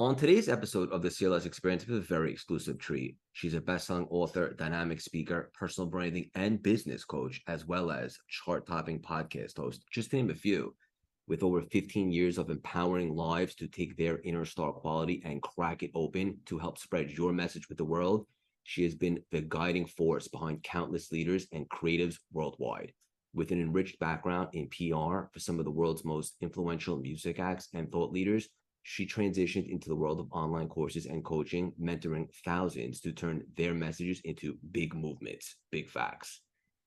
On today's episode of the CLS Experience, we have a very exclusive treat. She's a best-selling author, dynamic speaker, personal branding, and business coach, as well as chart-topping podcast host, just to name a few. With over 15 years of empowering lives to take their inner star quality and crack it open to help spread your message with the world, she has been the guiding force behind countless leaders and creatives worldwide. With an enriched background in PR for some of the world's most influential music acts and thought leaders, she transitioned into the world of online courses and coaching, mentoring thousands to turn their messages into big movements, big facts.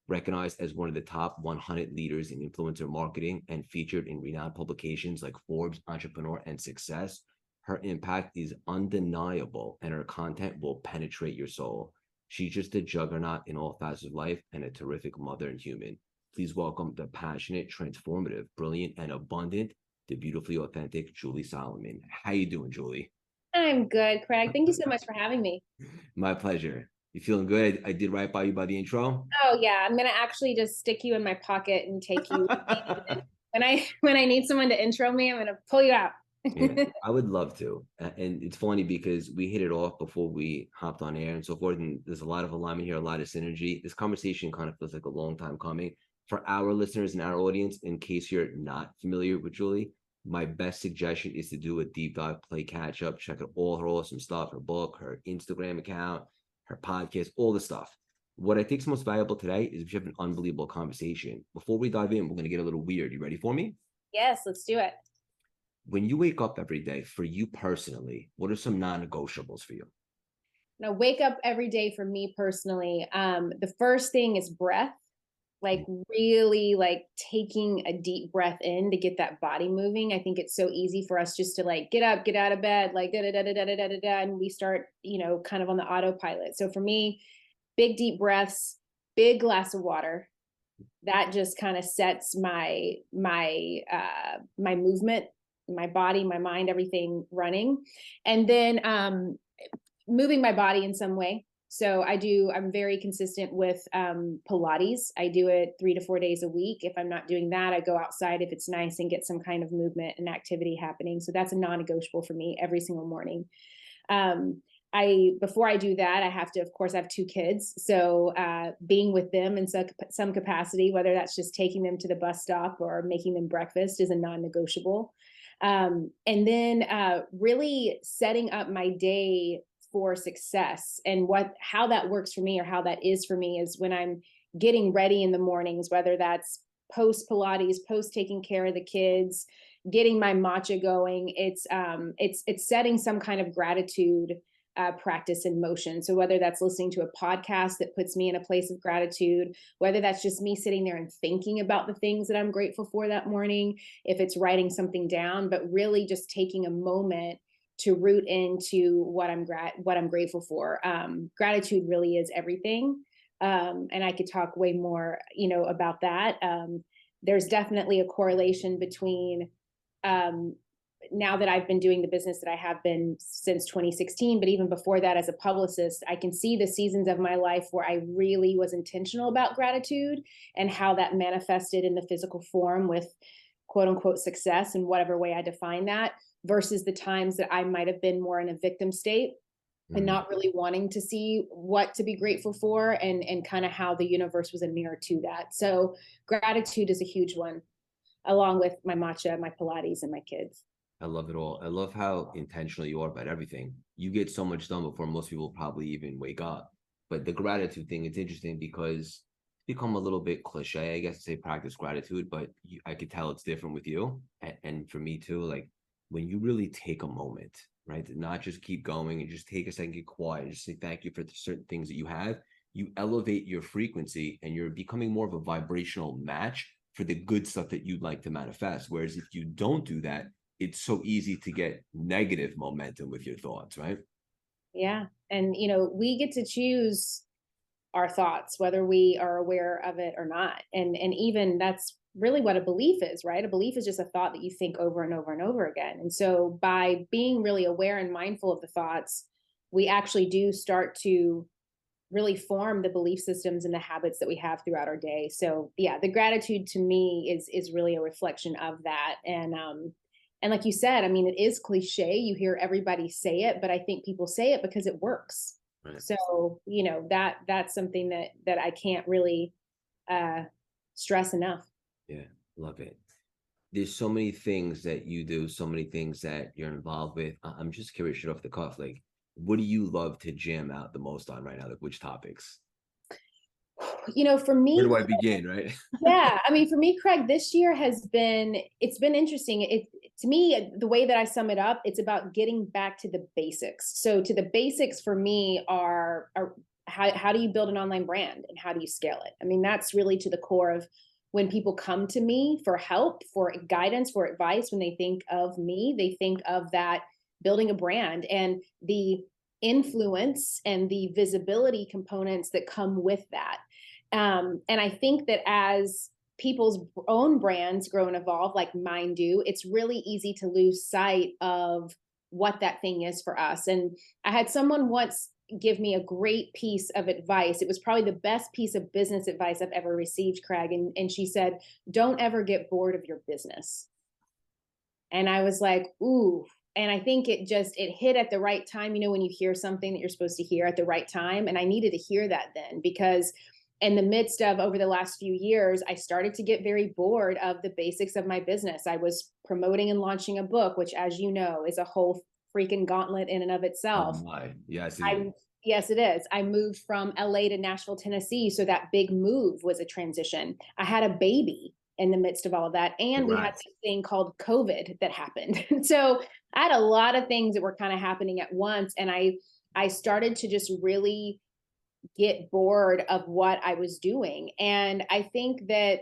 Recognized as one of the top 100 leaders in influencer marketing and featured in renowned publications like Forbes, Entrepreneur, and Success, her impact is undeniable and her content will penetrate your soul. She's just a juggernaut in all facets of life and a terrific mother and human. Please welcome the passionate, transformative, brilliant, and abundant, the beautifully authentic Julie Solomon. How you doing, Julie? I'm good, Craig. Thank you so much for having me. My pleasure. You feeling good? I did right by you by the intro. Oh yeah, I'm gonna actually just stick you in my pocket and take you when I need someone to intro me, I'm gonna pull you out. Yeah, I would love to. And it's funny because we hit it off before we hopped on air and so forth. And there's a lot of alignment here, a lot of synergy. This conversation kind of feels like a long time coming. For our listeners and our audience, in case you're not familiar with Julie, my best suggestion is to do a deep dive, play catch up, check out all her awesome stuff, her book, her Instagram account, her podcast, all the stuff. What I think is most valuable today is if you have an unbelievable conversation. Before we dive in, we're going to get a little weird. You ready for me? Yes, let's do it. When you wake up every day, for you personally, what are some non-negotiables for you? Now, wake up every day for me personally. The first thing is breath, like really like taking a deep breath in to get that body moving. I think it's so easy for us just to like get up, get out of bed, like da da da da da da da da, and we start, kind of on the autopilot. So for me, big deep breaths, big glass of water. That just kind of sets my movement, my body, my mind, everything running. And then moving my body in some way. So I'm very consistent with Pilates. I do it 3 to 4 days a week. If I'm not doing that, I go outside if it's nice and get some kind of movement and activity happening. So that's a non-negotiable for me every single morning. Before I do that, I have to, of course, I have 2 kids. So being with them in some capacity, whether that's just taking them to the bus stop or making them breakfast, is a non-negotiable. And then really setting up my day for success, and how that works for me, or how that is for me, is when I'm getting ready in the mornings, whether that's post Pilates, post taking care of the kids, getting my matcha going. It's setting some kind of gratitude practice in motion. So whether that's listening to a podcast that puts me in a place of gratitude, whether that's just me sitting there and thinking about the things that I'm grateful for that morning, if it's writing something down, but really just taking a moment to root into what I'm grateful for. Gratitude really is everything. And I could talk way more, about that. There's definitely a correlation between, now that I've been doing the business that I have been since 2016, but even before that as a publicist, I can see the seasons of my life where I really was intentional about gratitude and how that manifested in the physical form with quote unquote success in whatever way I define that, versus the times that I might have been more in a victim state and not really wanting to see what to be grateful for, and kind of how the universe was a mirror to that. So gratitude is a huge one, along with my matcha, my Pilates, and my kids. I love it all. I love how intentional you are about everything. You get so much done before most people probably even wake up. But the gratitude thing, it's interesting because it's become a little bit cliche, I guess, to say practice gratitude, but I could tell it's different with you. And for me too, like when you really take a moment, right, to not just keep going and just take a second, get quiet, and just say thank you for the certain things that you have, you elevate your frequency and you're becoming more of a vibrational match for the good stuff that you'd like to manifest. Whereas if you don't do that, it's so easy to get negative momentum with your thoughts, right? Yeah. And, we get to choose our thoughts, whether we are aware of it or not. And even that's really what a belief is, right? A belief is just a thought that you think over and over and over again. And so by being really aware and mindful of the thoughts, we actually do start to really form the belief systems and the habits that we have throughout our day. So yeah, the gratitude to me is really a reflection of that. And And like you said, I mean, it is cliche. You hear everybody say it, but I think people say it because it works. Right. So, that's something that I can't really stress enough. Yeah, love it. There's so many things that you do, so many things that you're involved with. I'm just curious, shit off the cuff, like, what do you love to jam out the most on right now? Like, which topics? For Where me, do I begin, right? yeah, I mean, for me, Craig, this year it's been interesting. To me, the way that I sum it up, it's about getting back to the basics. So to the basics for me are how do you build an online brand and how do you scale it? I mean, that's really to the core of when people come to me for help, for guidance, for advice. When they think of me, they think of that building a brand and the influence and the visibility components that come with that. And I think that as people's own brands grow and evolve, like mine do, it's really easy to lose sight of what that thing is for us. And I had someone once give me a great piece of advice. It was probably the best piece of business advice I've ever received, Craig. And she said, don't ever get bored of your business. And I was like, ooh. And I think it hit at the right time, when you hear something that you're supposed to hear at the right time. And I needed to hear that then, because in the midst of over the last few years, I started to get very bored of the basics of my business. I was promoting and launching a book, which, as you know, is a whole freaking gauntlet in and of Oh itself. my, yes, it is. Yes, it is. I moved from LA to Nashville, Tennessee. So that big move was a transition. I had a baby in the midst of all of that. And we had Congrats. this thing called COVID that happened. So I had a lot of things that were kind of happening at once. And I started to just really get bored of what I was doing. And I think that,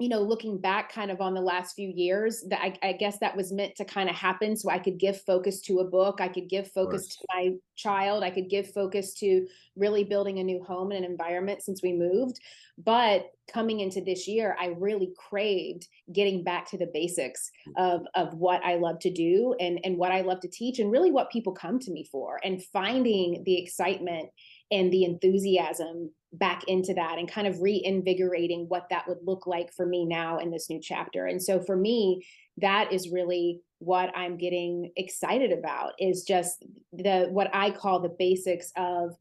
looking back kind of on the last few years, that I guess that was meant to kind of happen so I could give focus to a book. I could give Of focus to course. my child. I could give focus to really building a new home and an environment since we moved. But coming into this year, I really craved getting back to the basics of what I love to do and what I love to teach and really what people come to me for, and finding the excitement and the enthusiasm back into that and kind of reinvigorating what that would look like for me now in this new chapter. And so for me, that is really what I'm getting excited about, is just what I call the basics of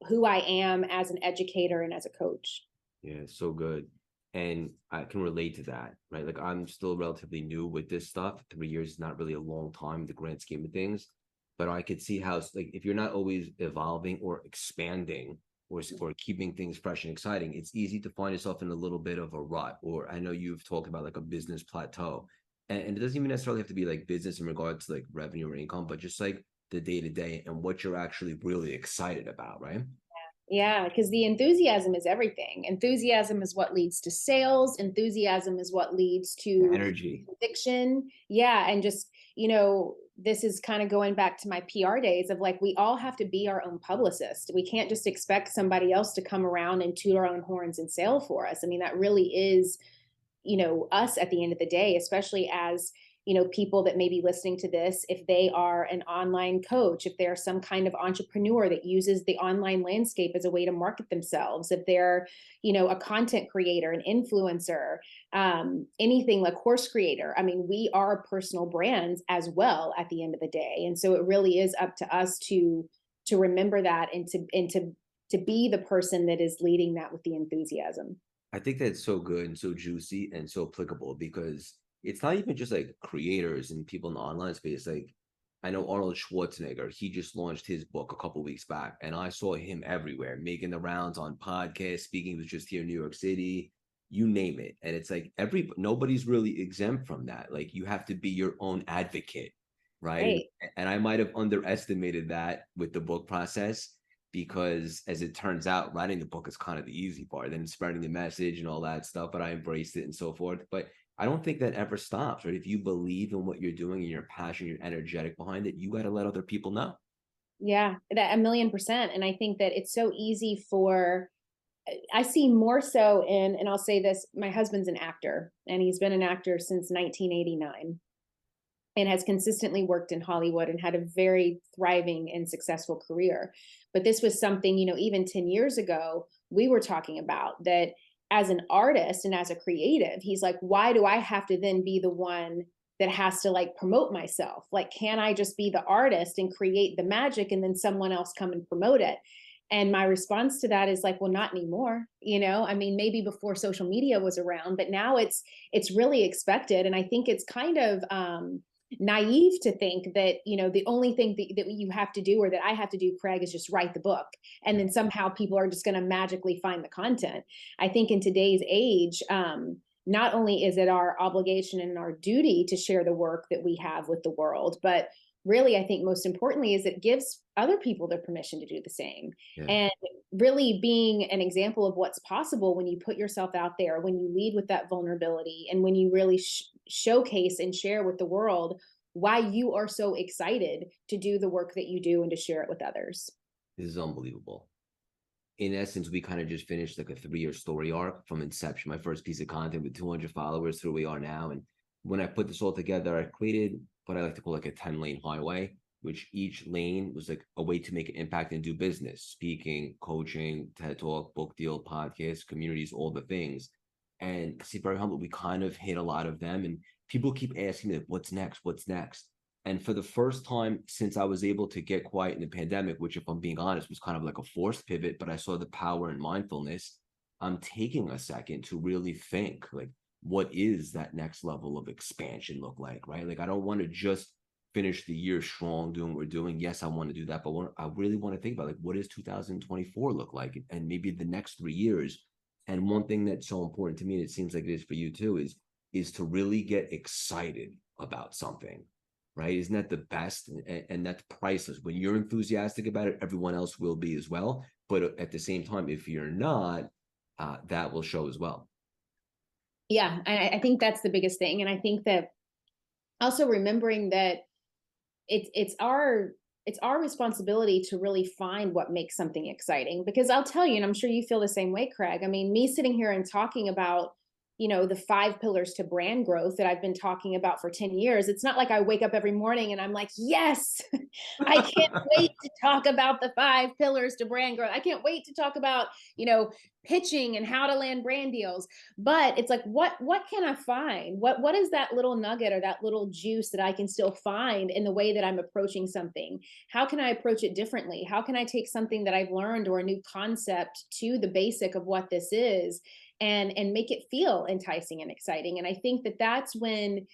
who I am as an educator and as a coach. Yeah, so good. And I can relate to that, right? Like, I'm still relatively new with this stuff. 3 years is not really a long time in the grand scheme of things, but I could see how, like, if you're not always evolving or expanding or keeping things fresh and exciting, it's easy to find yourself in a little bit of a rut. Or I know you've talked about like a business plateau, and it doesn't even necessarily have to be like business in regards to like revenue or income, but just like the day to day and what you're actually really excited about, right? Yeah, because the enthusiasm is everything. Enthusiasm is what leads to sales. Enthusiasm is what leads The to energy. conviction. Yeah. And just, this is kind of going back to my PR days of like, we all have to be our own publicist. We can't just expect somebody else to come around and toot our own horns and sail for us. I mean, that really is, us at the end of the day, especially as, people that may be listening to this, if they are an online coach, if they're some kind of entrepreneur that uses the online landscape as a way to market themselves, if they're, a content creator, an influencer, anything like course creator. I mean, we are personal brands as well at the end of the day. And so it really is up to us to remember that and to be the person that is leading that with the enthusiasm. I think that's so good and so juicy and so applicable, because it's not even just like creators and people in the online space. Like, I know Arnold Schwarzenegger, he just launched his book a couple weeks back, and I saw him everywhere making the rounds on podcasts, speaking. He was just here in New York City, you name it. And it's like nobody's really exempt from that. Like, you have to be your own advocate, right? Right. And I might have underestimated that with the book process, because as it turns out, writing the book is kind of the easy part, then spreading the message and all that stuff. But I embraced it and so forth. But I don't think that ever stops, right? If you believe in what you're doing and you're passionate, you're energetic behind it, you got to let other people know. Yeah, that 1,000,000%. And I think that it's so easy I see more so and I'll say this, my husband's an actor and he's been an actor since 1989 and has consistently worked in Hollywood and had a very thriving and successful career. But this was something, even 10 years ago, we were talking about that as an artist and as a creative. He's like, why do I have to then be the one that has to like promote myself. Like, can I just be the artist and create the magic and then someone else come and promote it? And my response to that is like, well, not anymore. I mean, maybe before social media was around, but now it's really expected. And I think it's kind of naive to think that, the only thing that you have to do, or that I have to do, Craig, is just write the book. And then somehow people are just going to magically find the content. I think in today's age, not only is it our obligation and our duty to share the work that we have with the world, but really, I think most importantly is it gives other people the permission to do the same. Yeah. And really being an example of what's possible when you put yourself out there, when you lead with that vulnerability, and when you really showcase and share with the world why you are so excited to do the work that you do and to share it with others. This is unbelievable. In essence, we kind of just finished like a 3-year story arc from inception, my first piece of content with 200 followers to where we are now. And when I put this all together, I created what I like to call like a 10-lane highway, which each lane was like a way to make an impact and do business: speaking, coaching, TED Talk, book deal, podcast, communities, all the things. And to be very humble, we kind of hit a lot of them. And people keep asking me, what's next? What's next? And for the first time since I was able to get quiet in the pandemic, which, if I'm being honest, was kind of like a forced pivot, but I saw the power in mindfulness, I'm taking a second to really think, like, what is that next level of expansion look like, right? Like, I don't want to just finish the year strong doing what we're doing. Yes, I want to do that, but I really want to think about, like, what does 2024 look like, and maybe the next 3 years. And one thing that's so important to me, and it seems like it is for you too, is to really get excited about something, right? Isn't that the best? And that's priceless. When you're enthusiastic about it, everyone else will be as well. But at the same time, if you're not, that will show as well. Yeah, I think that's the biggest thing. And I think that also remembering that it's our responsibility to really find what makes something exciting. Because I'll tell you, and I'm sure you feel the same way, Craig. I mean, me sitting here and talking about, the 5 pillars to brand growth that I've been talking about for 10 years. It's not like I wake up every morning and I'm like, yes, I can't wait to talk about the 5 pillars to brand growth. I can't wait to talk about, pitching and how to land brand deals. But it's like, what can I find? What is that little nugget or that little juice that I can still find in the way that I'm approaching something? How can I approach it differently? How can I take something that I've learned or a new concept to the basic of what this is, and make it feel enticing and exciting? And I think that that's when,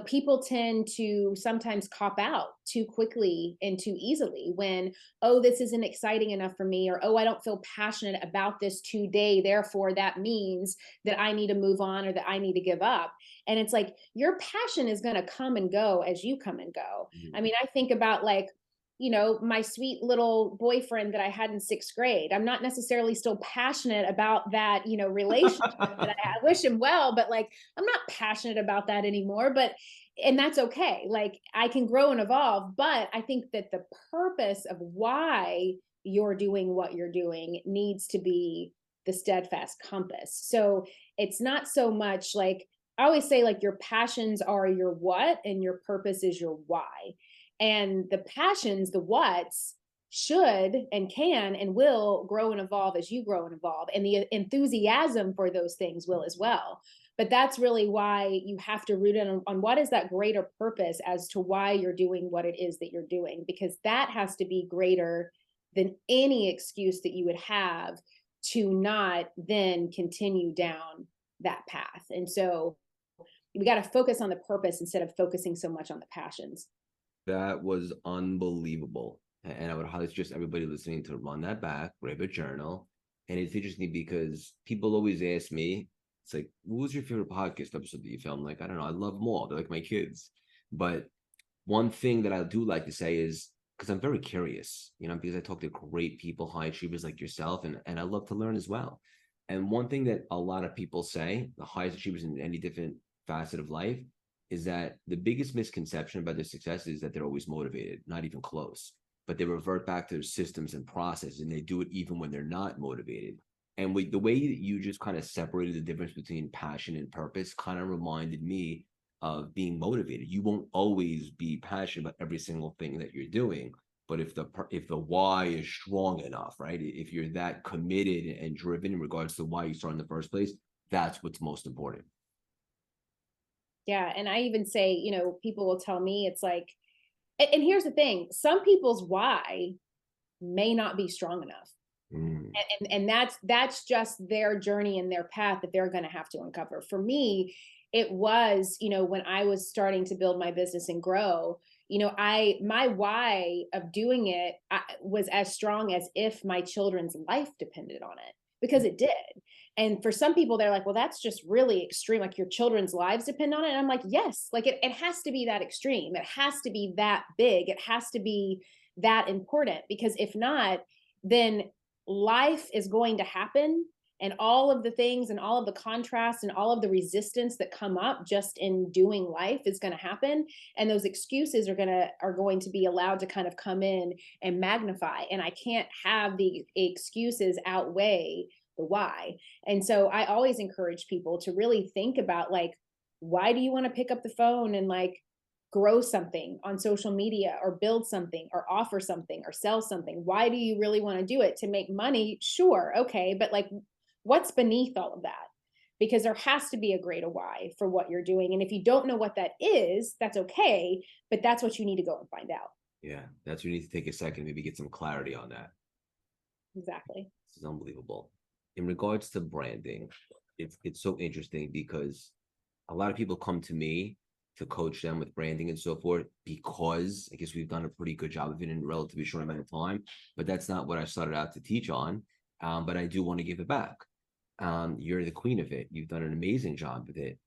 people tend to sometimes cop out too quickly and too easily when, oh, this isn't exciting enough for me, or, oh, I don't feel passionate about this today, therefore that means that I need to move on or that I need to give up. And it's like, your passion is going to come and go as you come and go. I mean, I think about like, my sweet little boyfriend that I had in 6th grade. I'm not necessarily still passionate about that, relationship that I wish him well, but like, I'm not passionate about that anymore. And that's okay. Like, I can grow and evolve. But I think that the purpose of why you're doing what you're doing needs to be the steadfast compass. So it's not so much like, I always say, like, your passions are your what and your purpose is your why. And the passions, the whats, should and can and will grow and evolve as you grow and evolve. And the enthusiasm for those things will as well. But that's really why you have to root in on what is that greater purpose as to why you're doing what it is that you're doing, because that has to be greater than any excuse that you would have to not then continue down that path. And so we got to focus on the purpose instead of focusing so much on the passions. That was unbelievable. And I would highly suggest everybody listening to run that back, grab a journal. And it's interesting because people always ask me, it's like, what was your favorite podcast episode that you filmed? Like, I don't know, I love them all. They're like my kids. But one thing that I do like to say is, because I'm very curious, because I talk to great people, high achievers like yourself, and I love to learn as well. And one thing that a lot of people say, the highest achievers in any different facet of life, is that the biggest misconception about their success is that they're always motivated, not even close. But they revert back to their systems and processes, and they do it even when they're not motivated. And the way that you just kind of separated the difference between passion and purpose kind of reminded me of being motivated. You won't always be passionate about every single thing that you're doing, but if the why is strong enough, right? If you're that committed and driven in regards to why you started in the first place, that's what's most important. Yeah. And I even say, people will tell me it's like, and here's the thing, some people's why may not be strong enough. Mm, And that's just their journey and their path that they're going to have to uncover. For me, it was, when I was starting to build my business and grow, my why of doing it was as strong as if my children's life depended on it, because it did. And for some people, they're like, well, that's just really extreme, like your children's lives depend on it. And I'm like, yes, like it has to be that extreme, it has to be that big, it has to be that important, because if not, then life is going to happen, and all of the things and all of the contrasts and all of the resistance that come up just in doing life is going to happen, and those excuses are going to be allowed to kind of come in and magnify, and I can't have the excuses outweigh the why. And so I always encourage people to really think about, like, why do you want to pick up the phone and like grow something on social media, or build something, or offer something, or sell something? Why do you really want to do it? To make money? Sure. Okay. But like, what's beneath all of that? Because there has to be a greater why for what you're doing. And if you don't know what that is, that's okay. But that's what you need to go and find out. yeah, that's where you need to take a second, maybe get some clarity on that. Exactly. This is unbelievable. In regards to branding, it's so interesting because a lot of people come to me to coach them with branding and so forth, because I guess we've done a pretty good job of it in a relatively short amount of time. But that's not what I started out to teach on. But I do want to give it back. You're the queen of it. You've done an amazing job with it.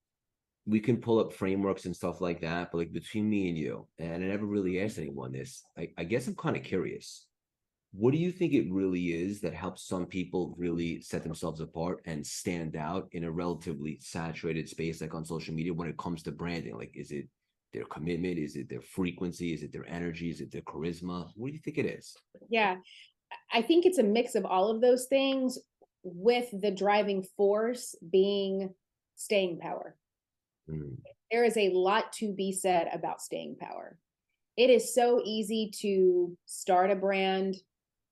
We can pull up frameworks and stuff like that, but like between me and you, and I never really asked anyone this, I guess I'm kind of curious. What do you think it really is that helps some people really set themselves apart and stand out in a relatively saturated space like on social media when it comes to branding? Like, is it their commitment? Is it their frequency? Is it their energy? Is it their charisma? What do you think it is? Yeah. I think it's a mix of all of those things, with the driving force being staying power. Mm, There is a lot to be said about staying power. It is so easy to start a brand,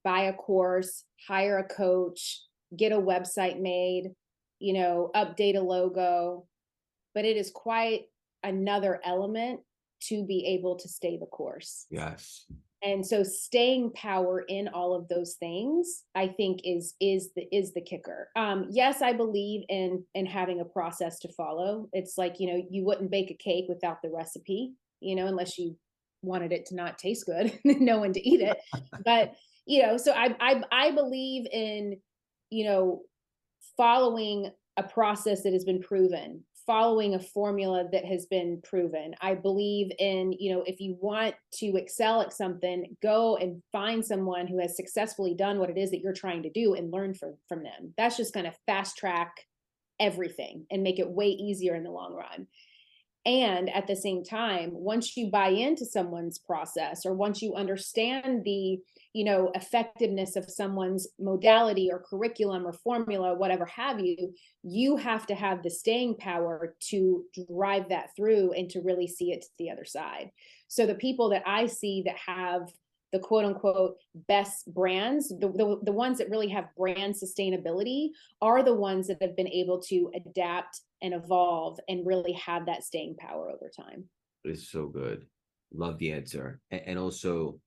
buy a course, hire a coach, get a website made, update a logo, but it is quite another element to be able to stay the course. yes. And so staying power in all of those things, I think is the kicker. Yes, I believe in having a process to follow. It's like, you wouldn't bake a cake without the recipe, unless you wanted it to not taste good, no one to eat it. But so I believe in, you know, following a process that has been proven, following a formula that has been proven. I believe in, if you want to excel at something, go and find someone who has successfully done what it is that you're trying to do and learn from them. That's just going to fast track everything and make it way easier in the long run. And at the same time, once you buy into someone's process, or once you understand the, effectiveness of someone's modality or curriculum or formula, whatever have you, you have to have the staying power to drive that through and to really see it to the other side. So the people that I see that have the quote unquote best brands, the ones that really have brand sustainability, are the ones that have been able to adapt and evolve and really have that staying power over time. It's so good. Love the answer. And also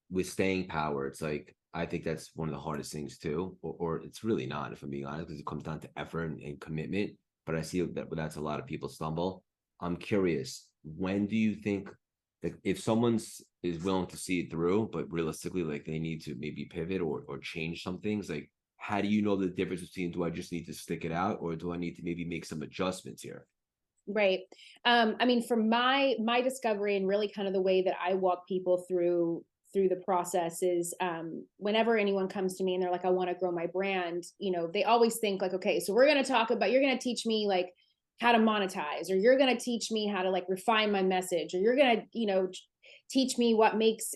with staying power, it's like, I think that's one of the hardest things too, or it's really not, if I'm being honest, because it comes down to effort and commitment. But I see that that's a lot of people stumble. I'm curious, when do you think that if someone's is willing to see it through, but realistically, like they need to maybe pivot or change some things, like how do you know the difference between, do I just need to stick it out, or do I need to maybe make some adjustments here? Right. I mean, for my discovery, and really kind of the way that I walk people through the process is, whenever anyone comes to me and they're like, I want to grow my brand, they always think like, okay, so you're going to teach me like how to monetize, or you're going to teach me how to like refine my message, or you're going to, teach me what makes,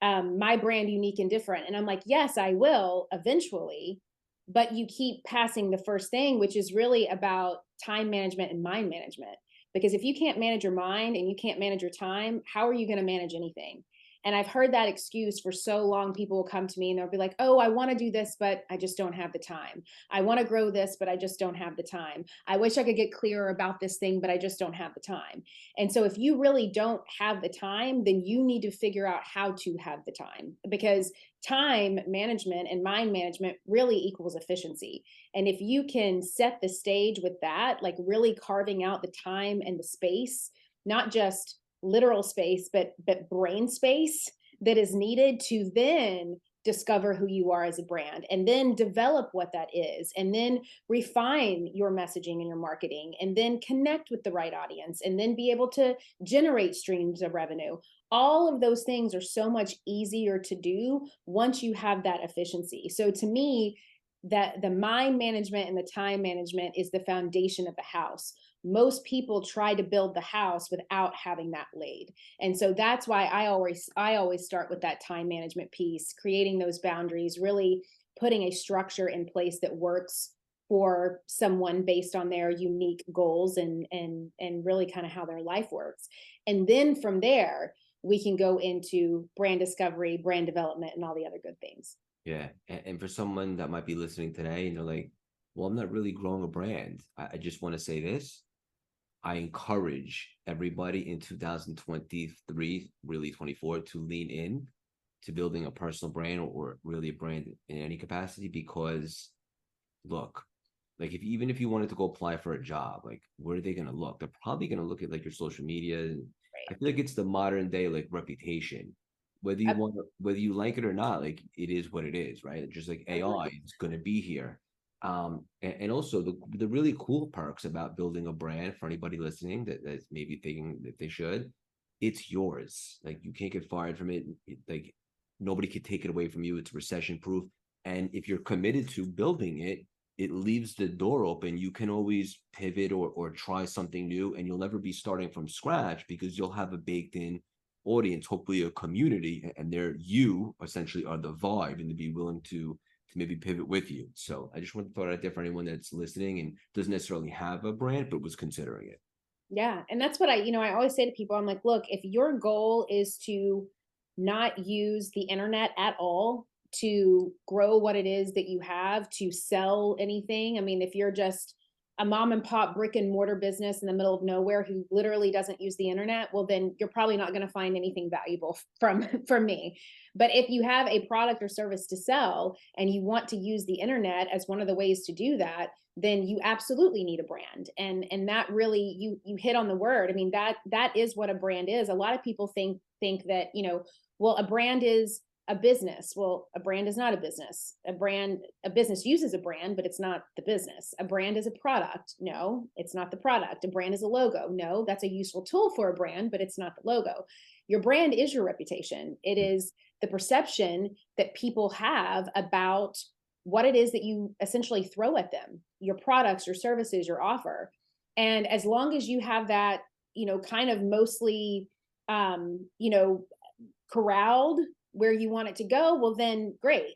my brand unique and different. And I'm like, yes, I will eventually, but you keep passing the first thing, which is really about time management and mind management. Because if you can't manage your mind and you can't manage your time, how are you going to manage anything? And I've heard that excuse for so long. People will come to me and they'll be like, oh, I want to do this, but I just don't have the time. I want to grow this, but I just don't have the time. I wish I could get clearer about this thing, but I just don't have the time. And so if you really don't have the time, then you need to figure out how to have the time, because time management and mind management really equals efficiency. And if you can set the stage with that, like really carving out the time and the space, not just literal space, but brain space that is needed to then discover who you are as a brand, and then develop what that is, and then refine your messaging and your marketing, and then connect with the right audience, and then be able to generate streams of revenue. All of those things are so much easier to do once you have that efficiency. So to me, that the mind management and the time management is the foundation of the house. Most people try to build the house without having that laid. And so that's why I always start with that time management piece, creating those boundaries, really putting a structure in place that works for someone based on their unique goals and really kind of how their life works. And then from there, we can go into brand discovery, brand development, and all the other good things. Yeah. And for someone that might be listening today and they're like, well, I'm not really growing a brand. I just want to say this. I encourage everybody in 2023, really 24, to lean in to building a personal brand or really a brand in any capacity. Because look, like even if you wanted to go apply for a job, like where are they going to look? They're probably going to look at like your social media. And I Right. feel like it's the modern day like reputation. Whether you like it or not, like it is what it is, right? Just like AI is going to be here. And also the really cool perks about building a brand for anybody listening that's maybe thinking that they should, it's yours. Like you can't get fired from it. Like nobody can take it away from you. It's recession proof. And if you're committed to building it, it leaves the door open. You can always pivot or try something new, and you'll never be starting from scratch because you'll have a baked in audience, hopefully a community, and they're you essentially are the vibe and to be willing to maybe pivot with you. So I just want to throw it out there for anyone that's listening and doesn't necessarily have a brand but was considering it. Yeah. And that's what I always say to people. I'm like, look, if your goal is to not use the internet at all to grow what it is that you have, to sell anything. I mean, if you're just a mom and pop brick and mortar business in the middle of nowhere who literally doesn't use the internet, well, then you're probably not going to find anything valuable from me. But if you have a product or service to sell and you want to use the internet as one of the ways to do that, then you absolutely need a brand. And that really, you hit on the word. I mean, that is what a brand is. A lot of people think that, well, a brand is a business. Well, a brand is not a business. A business uses a brand, but it's not the business. A brand is a product. No, it's not the product. A brand is a logo. No, that's a useful tool for a brand, but it's not the logo. Your brand is your reputation. It is the perception that people have about what it is that you essentially throw at them, your products, your services, your offer. And as long as you have that, kind of mostly, corralled where you want it to go, well, then great.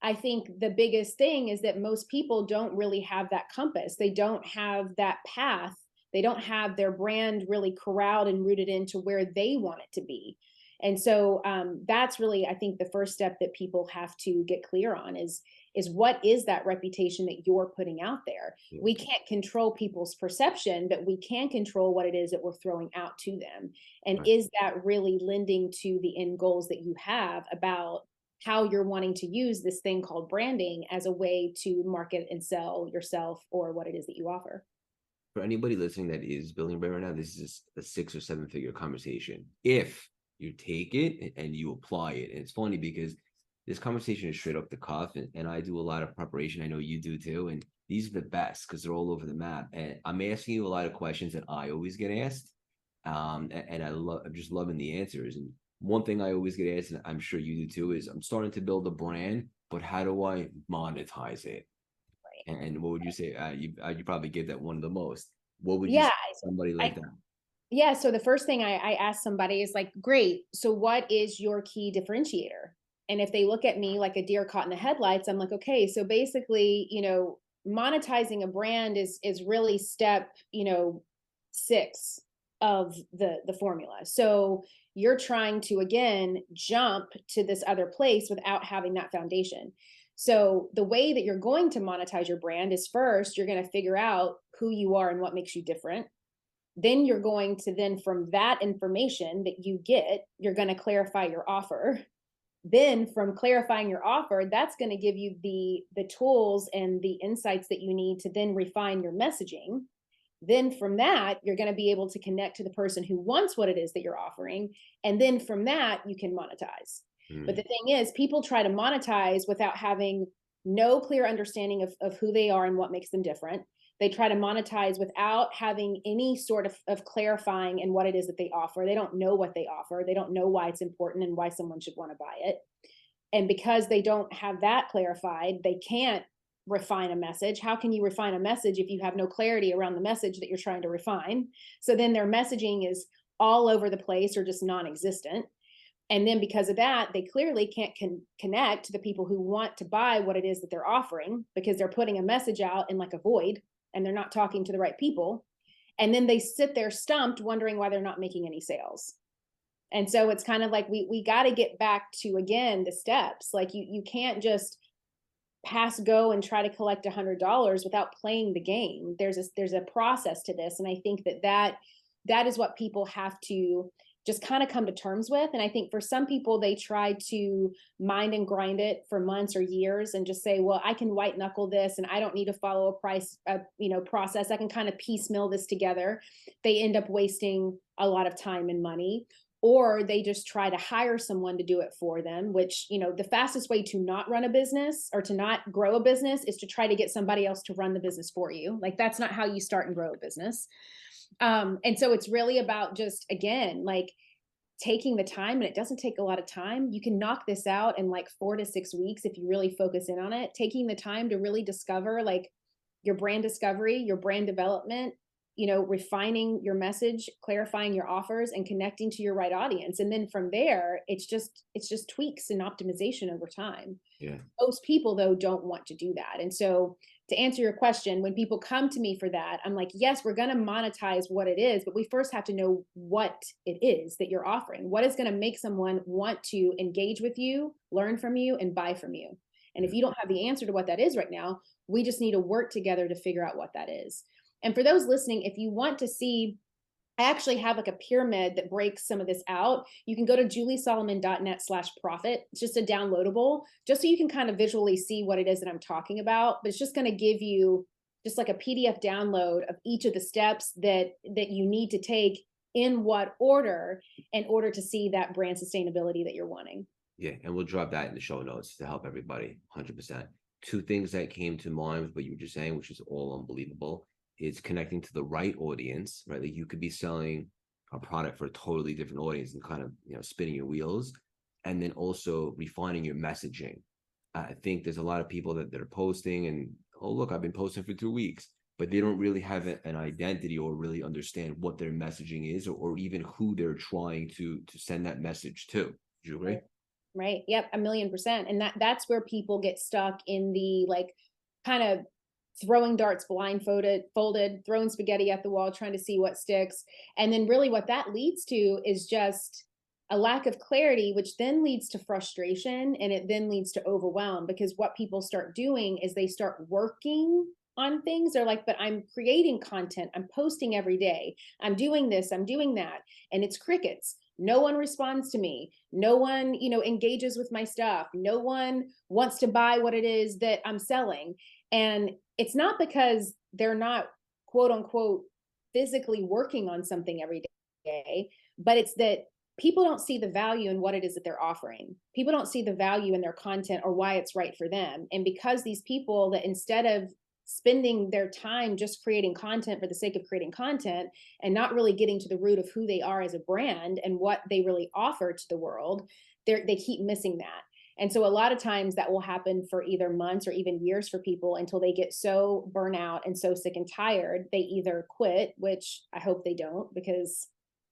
I think the biggest thing is that most people don't really have that compass. They don't have that path. They don't have their brand really corralled and rooted into where they want it to be. And so that's really, I think, the first step that people have to get clear on is what is that reputation that you're putting out there? Yeah. We can't control people's perception, but we can control what it is that we're throwing out to them. And Right. is that really lending to the end goals that you have about how you're wanting to use this thing called branding as a way to market and sell yourself or what it is that you offer? For anybody listening that is building a brand right now, this is a 6 or 7 figure conversation. If you take it and you apply it, and it's funny because this conversation is straight off the cuff, and I do a lot of preparation. I know you do too, and these are the best because they're all over the map. And I'm asking you a lot of questions that I always get asked, and I'm just loving the answers. And one thing I always get asked, and I'm sure you do too, is I'm starting to build a brand, but how do I monetize it? And what would you say? You probably give that one the most. What would you Yeah. say to somebody I like that? Yeah. So the first thing I ask somebody is like, great. So what is your key differentiator? And if they look at me like a deer caught in the headlights, I'm like, okay, so basically, monetizing a brand is really step, 6 of the formula. So you're trying to, again, jump to this other place without having that foundation. So the way that you're going to monetize your brand is, first, you're going to figure out who you are and what makes you different. Then you're going to, then from that information that you get, you're going to clarify your offer. Then from clarifying your offer, that's going to give you the tools and the insights that you need to then refine your messaging. Then from that, you're going to be able to connect to the person who wants what it is that you're offering. And then from that, you can monetize. But the thing is, people try to monetize without having no clear understanding of who they are and what makes them different. They try to monetize without having any sort of clarifying in what it is that they offer. They don't know what they offer. They don't know why it's important and why someone should want to buy it. And because they don't have that clarified, they can't refine a message. How can you refine a message if you have no clarity around the message that you're trying to refine? So then their messaging is all over the place or just non-existent. And then because of that, they clearly can't connect to the people who want to buy what it is that they're offering, because they're putting a message out in like a void and they're not talking to the right people. And then they sit there stumped wondering why they're not making any sales. And so it's kind of like we got to get back to, again, the steps. Like you can't just pass go and try to collect $100 without playing the game. There's a process to this. And I think that is what people have to just kind of come to terms with. And I think for some people, they try to mind and grind it for months or years and just say, well, I can white knuckle this and I don't need to follow a process. I can kind of piecemeal this together. They end up wasting a lot of time and money. Or they just try to hire someone to do it for them, which, the fastest way to not run a business or to not grow a business is to try to get somebody else to run the business for you. Like, that's not how you start and grow a business. And so it's really about just, again, like taking the time, and it doesn't take a lot of time. You can knock this out in like 4 to 6 weeks if you really focus in on it, taking the time to really discover like your brand discovery, your brand development, refining your message, clarifying your offers, and connecting to your right audience. And then from there, it's just tweaks and optimization over time. Yeah. Most people, though, don't want to do that. And so to answer your question, when people come to me for that, I'm like, yes, we're going to monetize what it is, but we first have to know what it is that you're offering. What is going to make someone want to engage with you, learn from you, and buy from you? And if you don't have the answer to what that is right now, we just need to work together to figure out what that is. And for those listening, if you want to see, I actually have like a pyramid that breaks some of this out. You can go to juliesolomon.net/profit. It's just a downloadable, just so you can kind of visually see what it is that I'm talking about. But it's just going to give you just like a PDF download of each of the steps that you need to take in what order in order to see that brand sustainability that you're wanting. Yeah, and we'll drop that in the show notes to help everybody, 100%. Two things that came to mind with what you were just saying, which is all unbelievable, is connecting to the right audience, right? Like you could be selling a product for a totally different audience and kind of, spinning your wheels. And then also refining your messaging. I think there's a lot of people that are posting and, oh, look, I've been posting for 2 weeks, but they don't really have an identity or really understand what their messaging is, or even who they're trying to send that message to. Do you agree? Right. Yep. 1,000,000%. And that's where people get stuck in the like kind of throwing darts blindfolded, throwing spaghetti at the wall, trying to see what sticks. And then really what that leads to is just a lack of clarity, which then leads to frustration, and it then leads to overwhelm, because what people start doing is they start working on things. They're like, but I'm creating content, I'm posting every day, I'm doing this, I'm doing that, and it's crickets. No one responds to me. No one, engages with my stuff. No one wants to buy what it is that I'm selling. And it's not because they're not, quote unquote, physically working on something every day, but it's that people don't see the value in what it is that they're offering. People don't see the value in their content or why it's right for them. And because these people, that instead of spending their time just creating content for the sake of creating content and not really getting to the root of who they are as a brand and what they really offer to the world, they keep missing that. And so a lot of times that will happen for either months or even years for people until they get so burnt out and so sick and tired, they either quit, which I hope they don't, because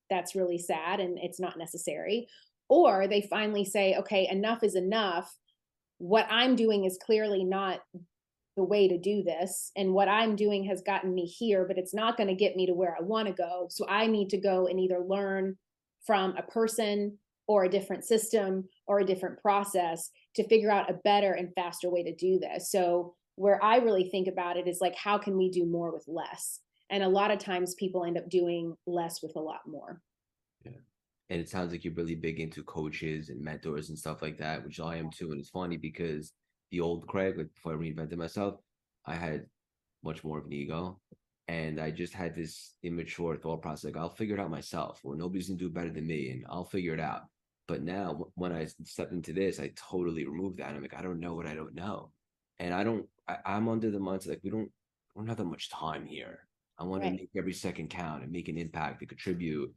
that's really sad and it's not necessary, or they finally say, okay, enough is enough. What I'm doing is clearly not the way to do this. And what I'm doing has gotten me here, but it's not going to get me to where I want to go. So I need to go and either learn from a person or a different system or a different process to figure out a better and faster way to do this. So where I really think about it is like, how can we do more with less? And a lot of times people end up doing less with a lot more. Yeah. And it sounds like you're really big into coaches and mentors and stuff like that, which I am too. And it's funny because the old Craig, like before I reinvented myself, I had much more of an ego. And I just had this immature thought process, like I'll figure it out myself, or nobody's gonna do better than me, and I'll figure it out. But now when I stepped into this, I totally removed that. I'm like, I don't know what I don't know. And I'm under the mindset like we don't have that much time here. I want to Right. make every second count and make an impact to contribute.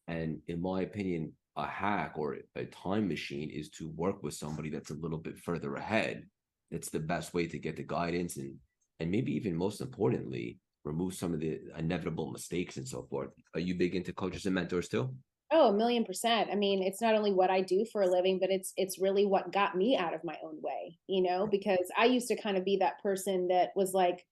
And in my opinion, a hack or a time machine is to work with somebody that's a little bit further ahead. That's the best way to get the guidance and maybe even most importantly, remove some of the inevitable mistakes and so forth. Are you big into coaches and mentors too? Oh, 1,000,000%. I mean, it's not only what I do for a living, but it's really what got me out of my own way, because I used to kind of be that person that was like,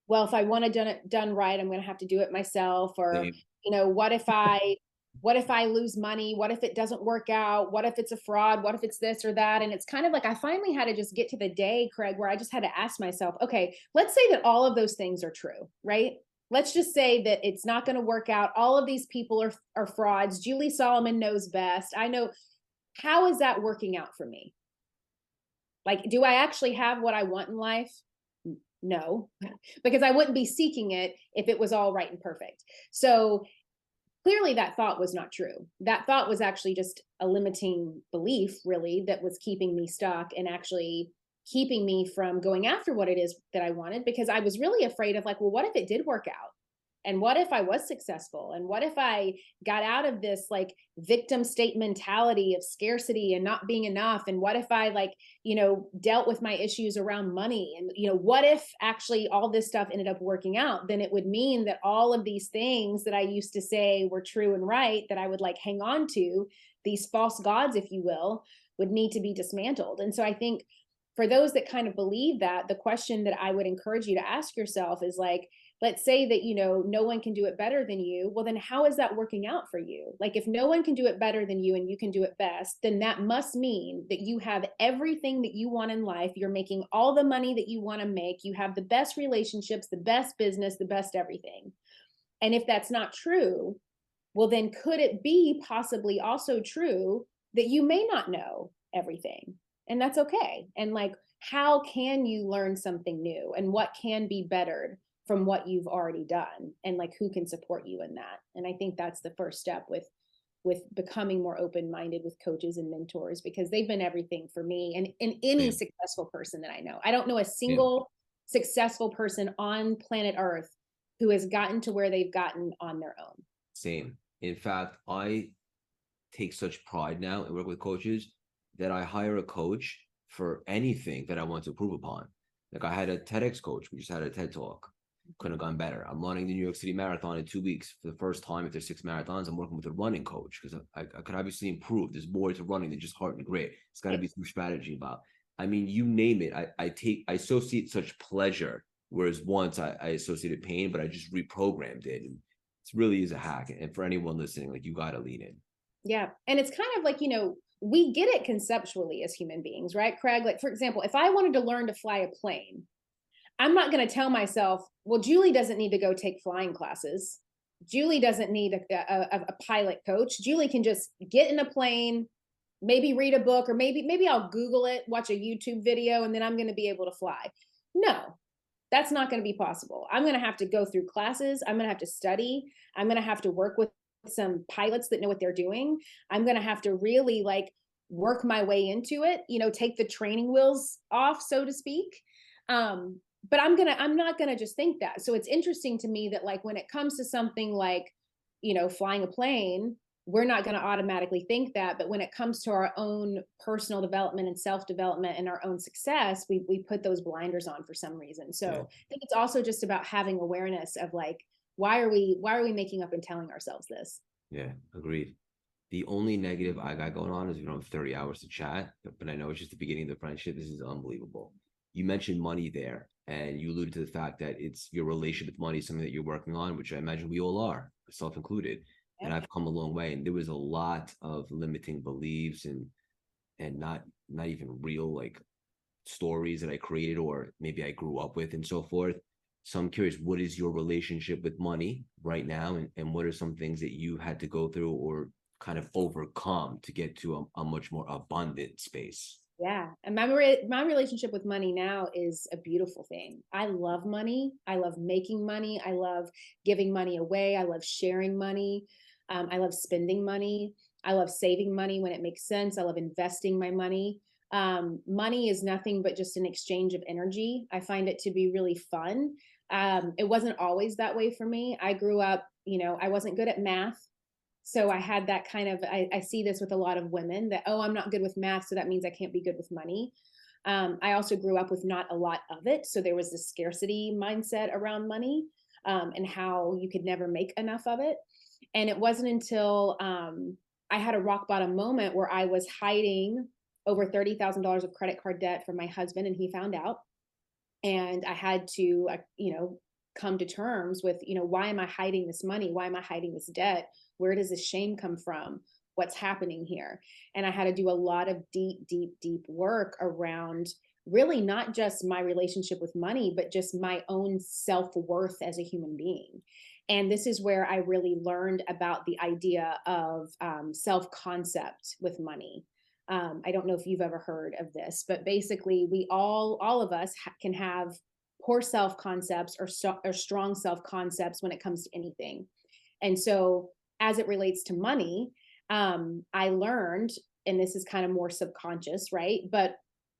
well, if I want to done right, I'm going to have to do it myself. Or, Same. what if I lose money? What if it doesn't work out? What if it's a fraud? What if it's this or that? And it's kind of like I finally had to just get to the day, Craig, where I just had to ask myself, okay, let's say that all of those things are true, right? Let's just say that it's not going to work out. All of these people are frauds. Julie Solomon knows best. I know. How is that working out for me? Like, do I actually have what I want in life? No, because I wouldn't be seeking it if it was all right and perfect. So clearly that thought was not true. That thought was actually just a limiting belief, really, that was keeping me stuck and actually keeping me from going after what it is that I wanted, because I was really afraid of like, well, what if it did work out? And what if I was successful? And what if I got out of this like victim state mentality of scarcity and not being enough? And what if I dealt with my issues around money? And, what if actually all this stuff ended up working out? Then it would mean that all of these things that I used to say were true and right, that I would like hang on to, these false gods, if you will, would need to be dismantled. And so I think for those that kind of believe that, the question that I would encourage you to ask yourself is like, let's say that no one can do it better than you. Well, then how is that working out for you? Like, if no one can do it better than you and you can do it best, then that must mean that you have everything that you want in life. You're making all the money that you want to make. You have the best relationships, the best business, the best everything. And if that's not true, well, then could it be possibly also true that you may not know everything? And that's okay. And like, how can you learn something new, and what can be bettered from what you've already done, and like who can support you in that? And I think that's the first step with becoming more open-minded with coaches and mentors, because they've been everything for me and any Same. successful person that I know. I don't know a Same. single successful person on planet Earth who has gotten to where they've gotten on their own. Same. In fact, I take such pride now in working with coaches that I hire a coach for anything that I want to improve upon. Like I had a TEDx coach. We just had a TED talk. Couldn't have gone better. I'm running the New York City Marathon in 2 weeks for the first time. If there's 6 marathons, I'm working with a running coach because I could obviously improve. There's more to running than just heart and grit. It's got to be some strategy about. I mean, you name it. I associate such pleasure, whereas once I associated pain, but I just reprogrammed it. And it really is a hack. And for anyone listening, like you got to lean in. Yeah. And it's kind of like, we get it conceptually as human beings, right, Craig? Like, for example, if I wanted to learn to fly a plane, I'm not going to tell myself, well, Julie doesn't need to go take flying classes. Julie doesn't need a pilot coach. Julie can just get in a plane, maybe read a book, or maybe I'll Google it, watch a YouTube video, and then I'm going to be able to fly. No, that's not going to be possible. I'm going to have to go through classes. I'm going to have to study. I'm going to have to work with some pilots that know what they're doing. I'm going to have to really like work my way into it, take the training wheels off, so to speak. But I'm not gonna just think that. So it's interesting to me that like when it comes to something like, flying a plane, we're not going to automatically think that. But when it comes to our own personal development and self-development and our own success, we put those blinders on for some reason. So Yeah. I think it's also just about having awareness of like, why are we making up and telling ourselves this? Yeah. Agreed. The only negative I got going on is we don't have 30 hours to chat, but I know it's just the beginning of the friendship. This is unbelievable. you mentioned money there, and you alluded to the fact that it's your relationship with money, something that you're working on, which I imagine we all are, self included. And Yep. I've come a long way, and there was a lot of limiting beliefs and not even real like stories that I created or maybe I grew up with and so forth. So I'm curious, what is your relationship with money right now? And what are some things that you had to go through or kind of overcome to get to a much more abundant space? Yeah. And my relationship with money now is a beautiful thing. I love money. I love making money. I love giving money away. I love sharing money. I love spending money. I love saving money when it makes sense. I love investing my money. Money is nothing but just an exchange of energy. I find it to be really fun. It wasn't always that way for me. I grew up, I wasn't good at math. So I had that kind of, I see this with a lot of women that, oh, I'm not good with math, so that means I can't be good with money. I also grew up with not a lot of it. So there was this scarcity mindset around money, and how you could never make enough of it. And it wasn't until I had a rock bottom moment where I was hiding over $30,000 of credit card debt from my husband, and he found out. And I had to, come to terms with, why am I hiding this money? Why am I hiding this debt? Where does this shame come from? What's happening here? And I had to do a lot of deep, deep, deep work around really not just my relationship with money, but just my own self-worth as a human being. And this is where I really learned about the idea of self-concept with money. I don't know if you've ever heard of this, but basically we all of us can have poor self-concepts or strong self-concepts when it comes to anything. And so as it relates to money, I learned, and this is kind of more subconscious, right? But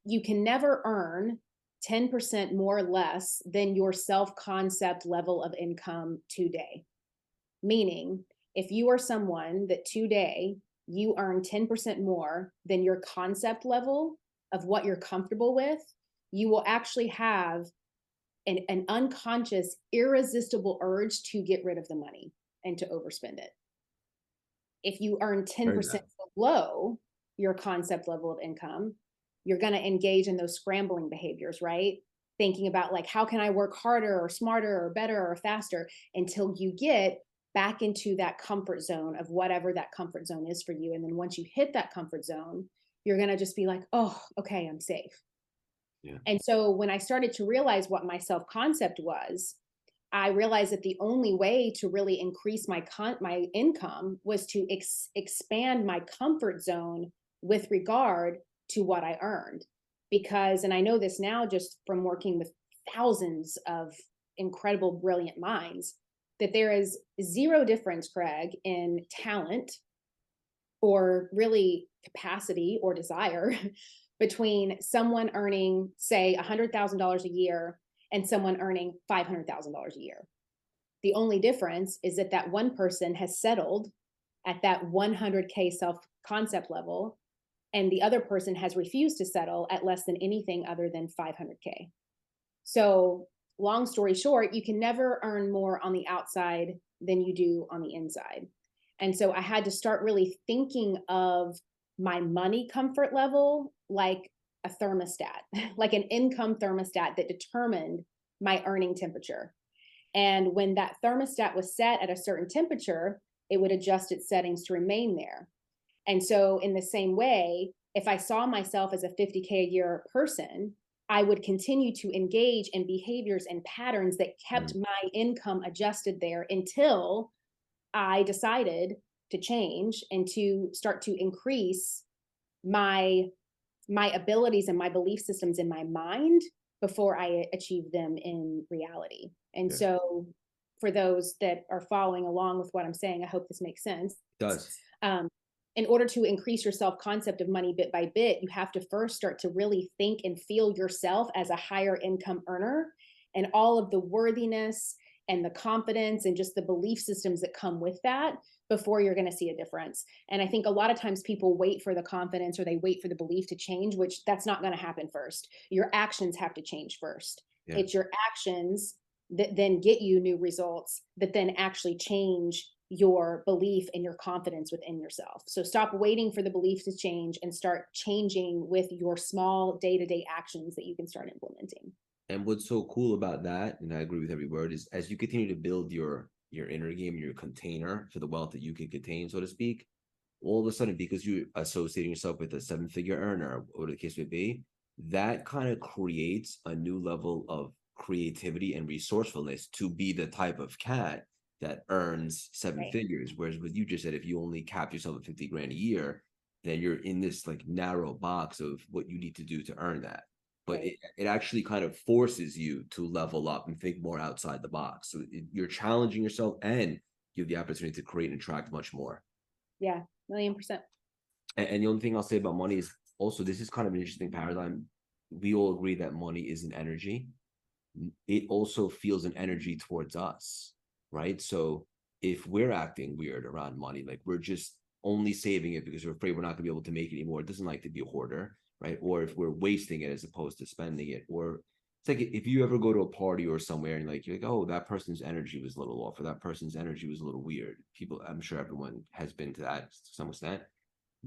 you can never earn 10% more or less than your self-concept level of income today. Meaning, if you are someone that today you earn 10% more than your concept level of what you're comfortable with, you will actually have an unconscious, irresistible urge to get rid of the money and to overspend it. If you earn 10% below your concept level of income, you're going to engage in those scrambling behaviors, right? Thinking about like, how can I work harder or smarter or better or faster until you get back into that comfort zone of whatever that comfort zone is for you. And then once you hit that comfort zone, you're going to just be like, oh, okay, I'm safe. Yeah. And so when I started to realize what my self-concept was, I realized that the only way to really increase my income was to expand my comfort zone with regard to what I earned. Because, and I know this now just from working with thousands of incredible, brilliant minds, that there is zero difference, Craig, in talent or really capacity or desire between someone earning, say, $100,000 a year and someone earning $500,000 a year. The only difference is that that one person has settled at that 100K self-concept level, and the other person has refused to settle at less than anything other than 500K. So long story short, you can never earn more on the outside than you do on the inside. And so I had to start really thinking of my money comfort level like a thermostat, like an income thermostat that determined my earning temperature. And when that thermostat was set at a certain temperature, it would adjust its settings to remain there. And so in the same way, if I saw myself as a 50K a year person, I would continue to engage in behaviors and patterns that kept my income adjusted there until I decided to change and to start to increase my abilities and my belief systems in my mind before I achieve them in reality. And Yeah. so for those that are following along with what I'm saying, I hope this makes sense. It does. In order to increase your self-concept of money bit by bit, you have to first start to really think and feel yourself as a higher income earner, and all of the worthiness and the confidence and just the belief systems that come with that before you're going to see a difference. And I think a lot of times people wait for the confidence or they wait for the belief to change, which that's not going to happen first. Your actions have to change first. Yeah. It's your actions that then get you new results that then actually change your belief and your confidence within yourself. So stop waiting for the belief to change and start changing with your small day-to-day actions that you can start implementing. And what's so cool about that, and I agree with every word, is as you continue to build your inner game, your container for the wealth that you can contain, so to speak, all of a sudden, because you're associating yourself with a seven-figure earner, or whatever the case may be, that kind of creates a new level of creativity and resourcefulness to be the type of cat that earns seven Right. figures. Whereas what you just said, if you only cap yourself at 50 grand a year, then you're in this like narrow box of what you need to do to earn that. But Right. it actually kind of forces you to level up and think more outside the box. So you're challenging yourself and you have the opportunity to create and attract much more. Yeah, 1,000,000%. And the only thing I'll say about money is also this is kind of an interesting paradigm. We all agree that money is an energy. It also feels an energy towards us, right? So if we're acting weird around money, like we're just only saving it because we're afraid we're not going to be able to make it anymore, it doesn't like to be a hoarder, right? Or if we're wasting it as opposed to spending it, or it's like if you ever go to a party or somewhere and like you're like, oh, that person's energy was a little off, or that person's energy was a little weird. People, I'm sure everyone has been to that to some extent.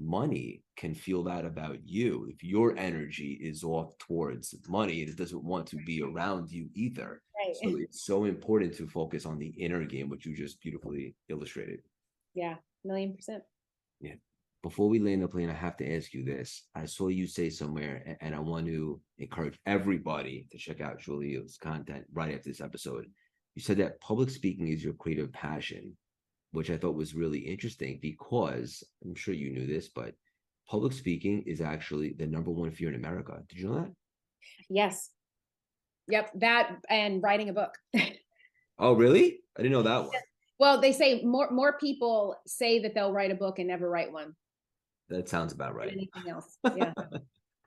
Money can feel that about you. If your energy is off towards money, it doesn't want to be around you either. So Right. it's so important to focus on the inner game, which you just beautifully illustrated. Yeah, 1,000,000%. Yeah. Before we land the plane, I have to ask you this. I saw you say somewhere, and I want to encourage everybody to check out Julia's content right after this episode. You said that public speaking is your creative passion, which I thought was really interesting because I'm sure you knew this, but public speaking is actually the number one fear in America. Did you know that? Yes. Yep. That and writing a book. Oh, really? I didn't know that one. Well, they say more people say that they'll write a book and never write one That sounds about than right. anything else. Yeah.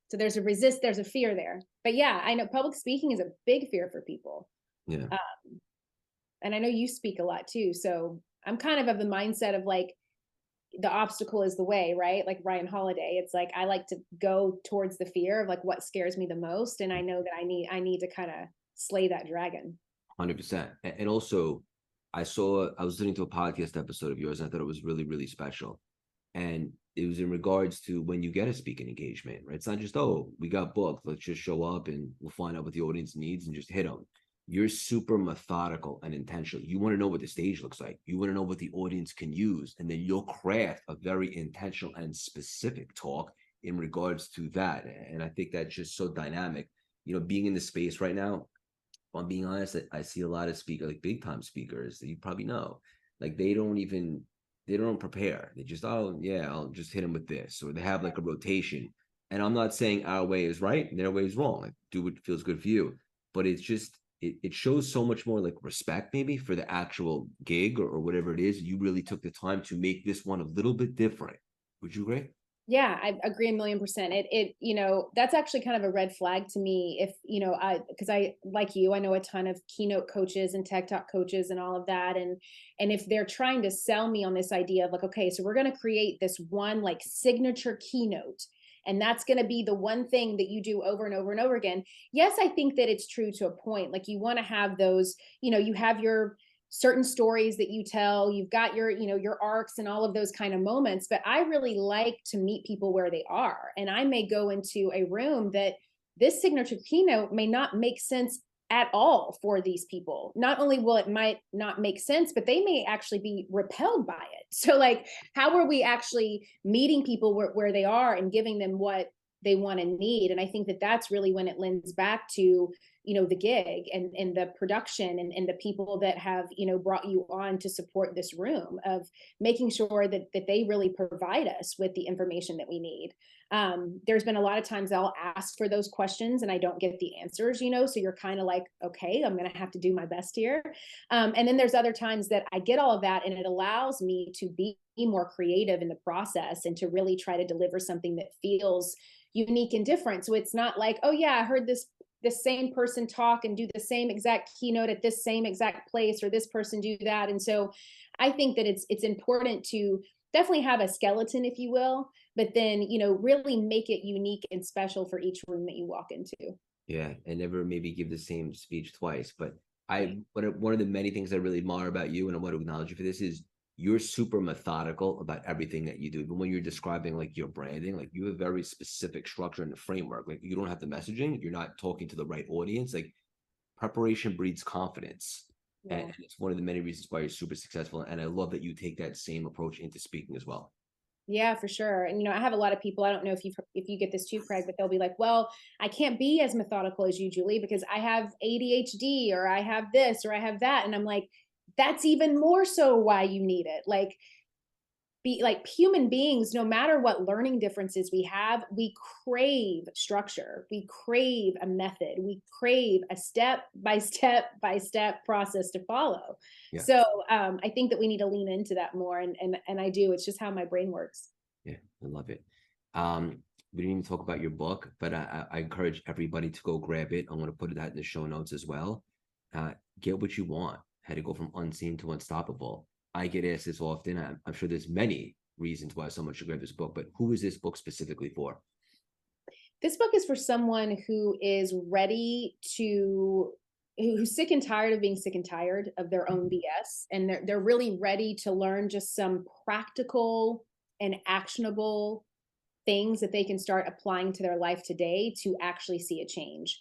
So there's a fear there. But yeah, I know public speaking is a big fear for people. Yeah, Uh, and I know you speak a lot too. So I'm kind of the mindset of like the obstacle is the way, right? Like Ryan Holiday. It's like I like to go towards the fear of like what scares me the most. And I know that I need to kind of slay that dragon. 100%. And also, I was listening to a podcast episode of yours, and I thought it was really, really special. And it was in regards to when you get a speaking engagement, right? It's not just, oh, we got booked, let's just show up and we'll find out what the audience needs and just hit them. You're super methodical and intentional. You want to know what the stage looks like. You want to know what the audience can use. And then you'll craft a very intentional and specific talk in regards to that. And I think that's just so dynamic. You know, being in the space right now, if I'm being honest, I see a lot of speakers, like big time speakers that you probably know, like they don't prepare. They just, oh yeah, I'll just hit them with this, or they have like a rotation. And I'm not saying our way is right and their way is wrong. Like do what feels good for you, but it's just it shows so much more like respect maybe for the actual gig or whatever it is. You really took the time to make this one a little bit different. Would you agree? Yeah, I agree 1,000,000%. That's actually kind of a red flag to me if, because I, like you, I know a ton of keynote coaches and tech talk coaches and all of that. And if they're trying to sell me on this idea of like, okay, so we're going to create this one like signature keynote, and that's going to be the one thing that you do over and over and over again. Yes, I think that it's true to a point. Like you want to have those, you have your certain stories that you tell, you've got your arcs and all of those kind of moments, but I really like to meet people where they are. And I may go into a room that this signature keynote may not make sense at all for these people. Not only will it might not make sense, but they may actually be repelled by it. So like, how are we actually meeting people where they are and giving them what they want and need? And I think that that's really when it lends back to the gig and the production and the people that have brought you on to support this room, of making sure that they really provide us with the information that we need. There's been a lot of times I'll ask for those questions and I don't get the answers, so you're kind of like, okay, I'm going to have to do my best here. And then there's other times that I get all of that and it allows me to be more creative in the process and to really try to deliver something that feels unique and different. So it's not like, oh yeah, I heard this same person talk and do the same exact keynote at this same exact place, or this person do that. And so I think that it's important to definitely have a skeleton, if you will, but then, really make it unique and special for each room that you walk into. Yeah, and never maybe give the same speech twice. But Right. one of the many things I really admire about you, and I want to acknowledge you for this, is you're super methodical about everything that you do. Even when you're describing like your branding, like you have very specific structure and framework. Like you don't have the messaging, you're not talking to the right audience. Like preparation breeds confidence. Yeah. And it's one of the many reasons why you're super successful. And I love that you take that same approach into speaking as well. Yeah, for sure. And I have a lot of people, I don't know if you get this too, Craig, but they'll be like, well, I can't be as methodical as you, Julie, because I have ADHD or I have this or I have that. And I'm like, that's even more so why you need it. Like, be like human beings, no matter what learning differences we have, we crave structure, we crave a method, we crave a step by step by step process to follow. Yeah. So I think that we need to lean into that more, and I do. It's just how my brain works. Yeah, I love it. We didn't even talk about your book, but I encourage everybody to go grab it. I'm going to put that in the show notes as well. Get what you want. How to go from unseen to unstoppable. I get asked this often. I'm sure there's many reasons why someone should grab this book, but who is this book specifically for? This book is for someone who is ready to who's sick and tired of being sick and tired of their own BS, and they're really ready to learn just some practical and actionable things that they can start applying to their life today to actually see a change.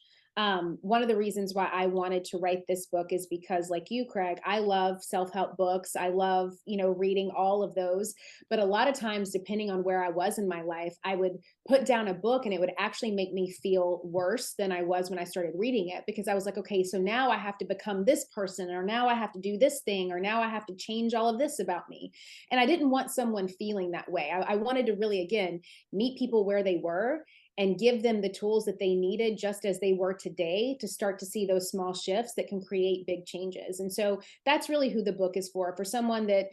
One of the reasons why I wanted to write this book is because, like you, Craig, I love self-help books. I love, reading all of those. But a lot of times, depending on where I was in my life, I would put down a book and it would actually make me feel worse than I was when I started reading it, because I was like, okay, so now I have to become this person, or now I have to do this thing, or now I have to change all of this about me. And I didn't want someone feeling that way. I wanted to really, again, meet people where they were and give them the tools that they needed just as they were today to start to see those small shifts that can create big changes. And so that's really who the book is for someone that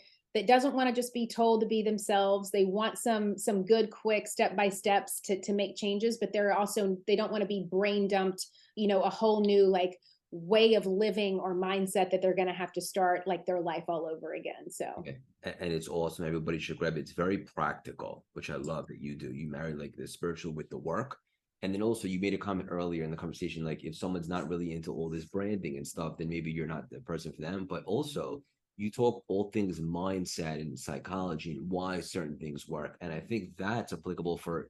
doesn't want to just be told to be themselves. They want some good, quick step by steps to make changes, but they don't want to be brain dumped, a whole new like way of living or mindset that they're going to have to start like their life all over again. So Okay. And it's awesome. Everybody should grab it. It's very practical, which I love that you do. You marry like the spiritual with the work. And then also you made a comment earlier in the conversation, like if someone's not really into all this branding and stuff, then maybe you're not the person for them. But also you talk all things mindset and psychology and why certain things work. And I think that's applicable for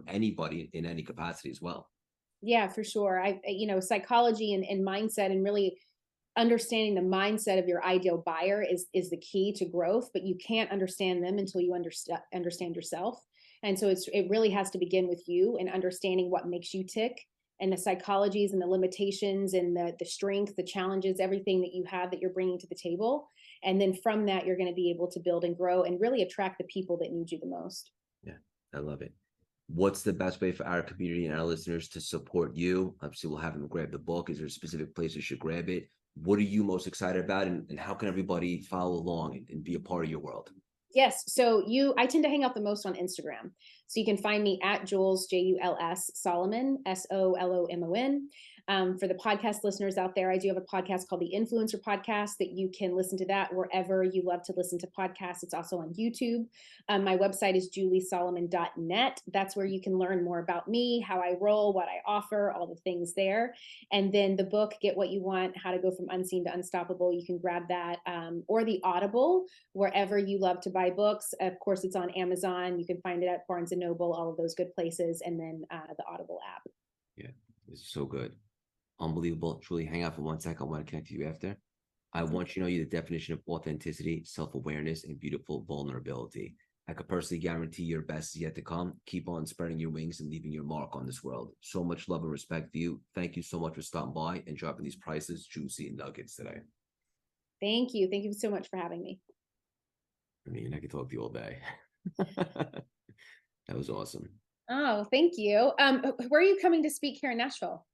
anybody in any capacity as well. yeah, for sure. Psychology and mindset, and really understanding the mindset of your ideal buyer is the key to growth, but you can't understand them until you understand yourself. And so it really has to begin with you and understanding what makes you tick, and the psychologies and the limitations and the strengths, the challenges, everything that you have that you're bringing to the table. And then from that, you're going to be able to build and grow and really attract the people that need you the most. Yeah, I love it. What's the best way for our community and our listeners to support you? Obviously, we'll have them grab the book. Is there a specific place they should grab it? What are you most excited about? And how can everybody follow along and be a part of your world? Yes. So I tend to hang out the most on Instagram. So you can find me at Jules, Juls Solomon, SOLOMON. For the podcast listeners out there, I do have a podcast called the Influencer Podcast that you can listen to that wherever you love to listen to podcasts. It's also on YouTube. My website is juliesolomon.net. That's where you can learn more about me, how I roll, what I offer, all the things there. And then the book, Get What You Want, How to Go From Unseen to Unstoppable, you can grab that, or the Audible, wherever you love to buy books. Of course, it's on Amazon. You can find it at Barnes & Noble, all of those good places, and then the Audible app. Yeah, it's so good. Unbelievable. Truly, hang out for 1 sec. I want to connect to you after. I want you to know you the definition of authenticity, self-awareness, and beautiful vulnerability. I could personally guarantee your best is yet to come. Keep on spreading your wings and leaving your mark on this world. So much love and respect for you. Thank you so much for stopping by and dropping these priceless, juicy nuggets today. Thank you. Thank you so much for having me. I mean, I could talk to you all day. That was awesome. Oh, thank you. Where are you coming to speak here in Nashville?